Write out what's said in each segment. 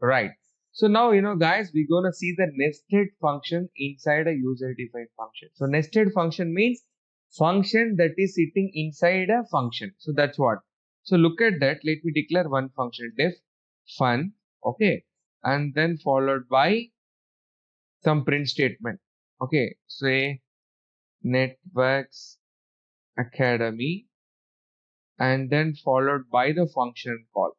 Right. So now, guys, we're going to see the nested function inside a user-defined function. So nested function means function that is sitting inside a function. So that's what. So look at that. Let me declare one function, def fun. Okay. And then followed by some print statement. Okay. Say networks academy, and then followed by the function call,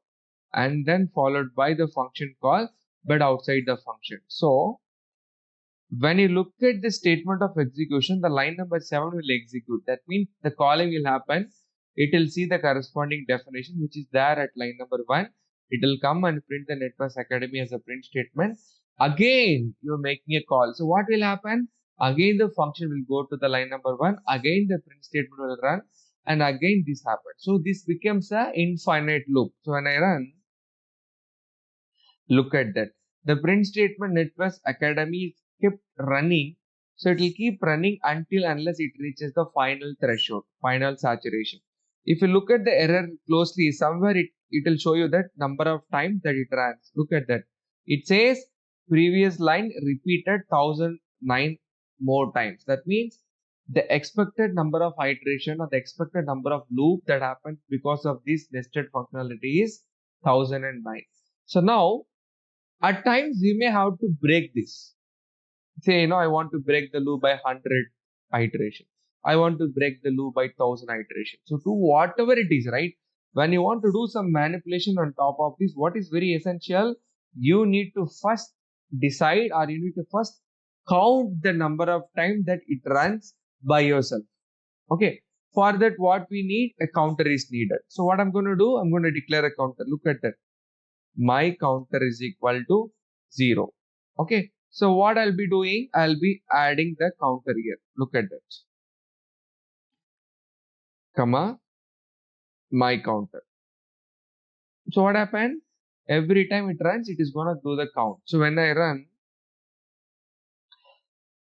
and then followed by the function call, but outside the function. So when you look at the statement of execution, the line number 7 will execute. That means the calling will happen. It will see the corresponding definition which is there at line number 1. It will come and print the Networks Academy as a print statement. Again, you're making a call. So what will happen? Again, the function will go to the line number 1. Again, the print statement will run. And again, this happens. So this becomes an infinite loop. So when I run, look at that. The print statement Networks Academy kept running. So it will keep running unless it reaches the final threshold, final saturation. If you look at the error closely, somewhere it will show you that number of times that it runs. Look at that. It says previous line repeated 1009 more times. That means the expected number of iteration or the expected number of loop that happens because of this nested functionality is 1009. So now at times we may have to break this. Say, I want to break the loop by 100 iterations. I want to break the loop by 1000 iterations. So do whatever it is, right? When you want to do some manipulation on top of this, what is very essential, you need to first decide, or you need to first count the number of times that it runs by yourself. Okay. For that, what we need, a counter is needed. So what I'm going to do, I'm going to declare a counter. Look at that. My counter is equal to 0. Okay. So what I'll be doing, I'll be adding the counter here. Look at that. Comma, my counter. So what happened? Every time it runs, it is going to do the count. So when I run,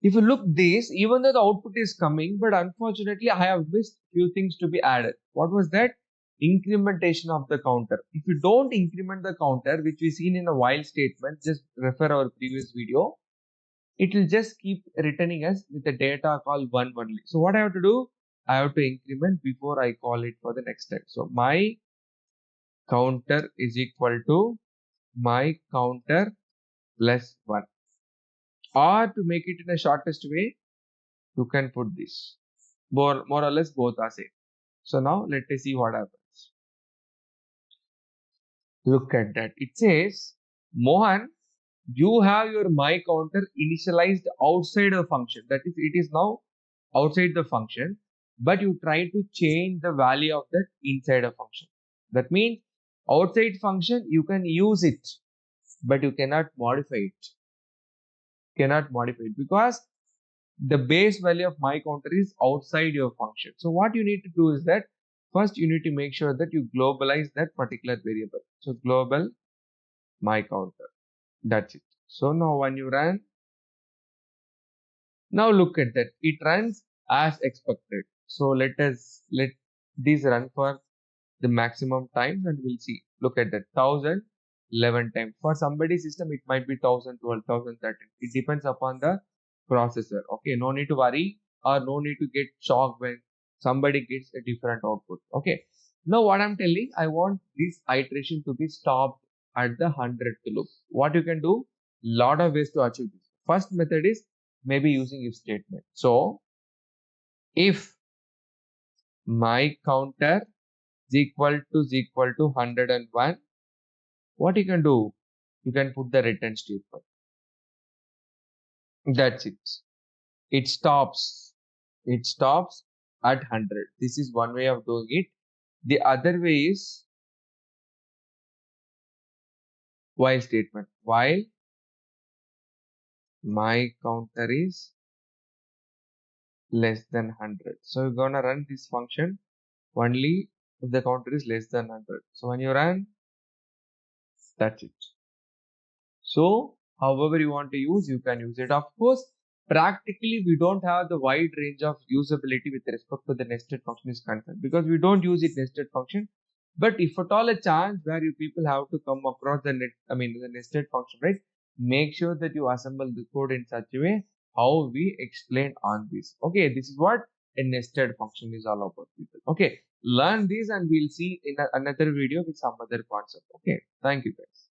if you look this, even though the output is coming, but unfortunately I have missed few things to be added. What was that? Incrementation of the counter. If you don't increment the counter, which we seen in a while statement, just refer our previous video, it will just keep returning us with the data call 1 only. So what I have to do? I have to increment before I call it for the next step. So my counter is equal to my counter plus 1. Or to make it in a shortest way, you can put this. More or less both are same. So now let us see what happens. Look at that. It says, Mohan, you have your my counter initialized outside a function. That is, it is now outside the function, but you try to change the value of that inside a function. That means outside function, you can use it, but you cannot modify it. Cannot modify it because the base value of my counter is outside your function. So what you need to do is that first you need to make sure that you globalize that particular variable. So global my counter. That's it. So now when you run, now look at that. It runs as expected. So let this run for the maximum times and we'll see. Look at that. 1011 times. For somebody's system, it might be 1012, 1013. It depends upon the processor. Okay. No need to worry or no need to get shocked when somebody gets a different output. Okay. Now what I'm telling, I want this iteration to be stopped at the 100th loop. What you can do? Lot of ways to achieve this. First method is maybe using if statement. So if my counter is equal to 101, what you can do? You can put the return statement. That's it. It stops. It stops at 100. This is one way of doing it. The other way is while statement. While my counter is less than 100. So you're gonna run this function only if the counter is less than 100. So when you run, that's it. So however you want to use, you can use it. Of course, practically we don't have the wide range of usability with respect to the nested function is concerned because we don't use it nested function. But if at all a chance where you people have to come across the nested function, right? Make sure that you assemble the code in such a way how we explained on this. Okay, this is what a nested function is all about, people. Okay, learn this and we'll see in another video with some other concept. Okay, thank you guys.